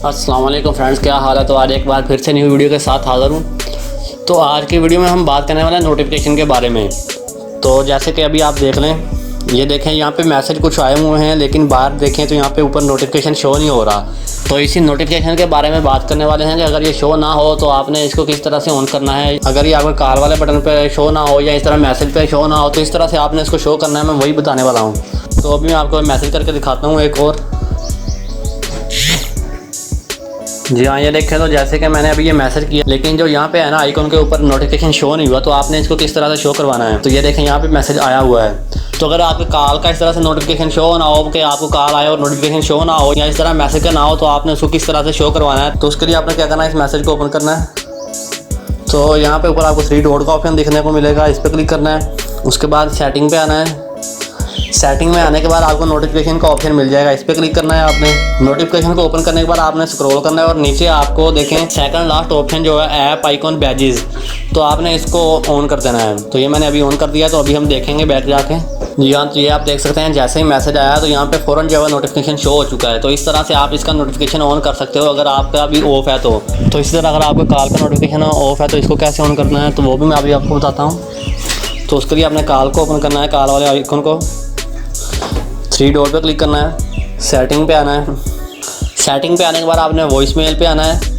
अस्सलाम वालेकुम फ्रेंड्स, क्या हाल है। तो आज एक बार फिर से न्यू वीडियो के साथ हाज़िर हूँ। तो आज की वीडियो में हम बात करने वाले हैं नोटिफिकेशन के बारे में। तो जैसे कि अभी आप देख लें, ये देखें यहाँ पे मैसेज कुछ आए हुए हैं, लेकिन बाहर देखें तो यहाँ पे ऊपर नोटिफिकेशन शो नहीं हो रहा। तो इसी नोटिफिकेशन के बारे में बात करने वाले हैं कि अगर ये शो ना हो तो आपने इसको किस तरह से ऑन करना है। अगर ये आपके कार वाले बटन पे शो ना हो या इस तरह मैसेज पे शो ना हो तो इस तरह से आपने इसको शो करना है, मैं वही बताने वाला हूँ। तो अभी मैं आपको मैसेज करके दिखाता हूँ एक और। जी हाँ, ये देखें तो जैसे कि मैंने अभी ये मैसेज किया, लेकिन जो यहाँ पे है ना आइकन के ऊपर नोटिफिकेशन शो नहीं हुआ, तो आपने इसको किस तरह से शो करवाना है। तो ये देखें यहाँ पे मैसेज आया हुआ है। तो अगर आपके कॉल का इस तरह से नोटिफिकेशन शो ना हो कि आपको कॉल आए और नोटिफिकेशन शो ना हो या इस तरह मैसेज का ना हो, तो आपने उसको किस तरह से शो करवाना है। तो उसके लिए आपने क्या करना है, इस मैसेज को ओपन करना है। तो यहाँ पे ऊपर आपको 3 डॉट का ऑप्शन दिखने को मिलेगा, इस पर क्लिक करना है। उसके बाद सेटिंग पे आना है। सेटिंग में आने के बाद आपको नोटिफिकेशन का ऑप्शन मिल जाएगा, इस पर क्लिक करना है आपने। नोटिफिकेशन को ओपन करने के बाद आपने स्क्रॉल करना है और नीचे आपको देखें सेकंड लास्ट ऑप्शन जो है ऐप आइकॉन बैजेस, तो आपने इसको ऑन कर देना है। तो ये मैंने अभी ऑन कर दिया, तो अभी हम देखेंगे बैक जाके। जी हाँ, तो ये आप देख सकते हैं जैसे ही मैसेज आया तो यहाँ पे फ़ौरन जो है नोटिफिकेशन शो हो चुका है। तो इस तरह से आप इसका नोटिफिकेशन ऑन कर सकते हो अगर आपका अभी ऑफ है तो इसी तरह अगर आपका कॉल का नोटिफिकेशन ऑफ है तो इसको कैसे ऑन करना है, तो वो भी मैं अभी आपको बताता हूँ। तो उसके लिए आपने कॉल को ओपन करना है, कॉल वाले आइकन को 3 डॉट पे क्लिक करना है। सेटिंग पे आना है। सेटिंग पे आने के बाद आपने वॉइस मेल पे आना है।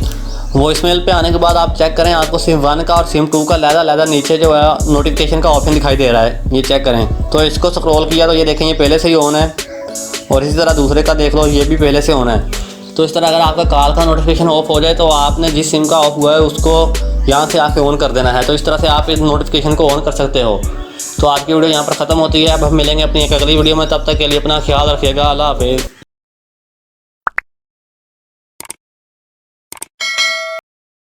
वॉइस मेल पे आने के बाद आप चेक करें, आपको सिम 1 का और सिम 2 का लहदा नीचे जो है नोटिफिकेशन का ऑप्शन दिखाई दे रहा है, ये चेक करें। तो इसको स्क्रॉल किया तो ये देखें ये पहले से ही ऑन है, और इसी तरह दूसरे का देख लो, ये भी पहले से ऑन है। तो इस तरह अगर आपका कॉल का नोटिफिकेशन ऑफ हो जाए तो आपने जिस सिम का ऑफ हुआ है उसको यहाँ से आके ऑन कर देना है। तो इस तरह से आप इस नोटिफिकेशन को ऑन कर सकते हो। तो आज की वीडियो यहाँ पर ख़त्म होती है। अब हम मिलेंगे अपनी एक अगली वीडियो में, तब तक के लिए अपना ख्याल रखिएगा। अल्लाह हाफ़िज़।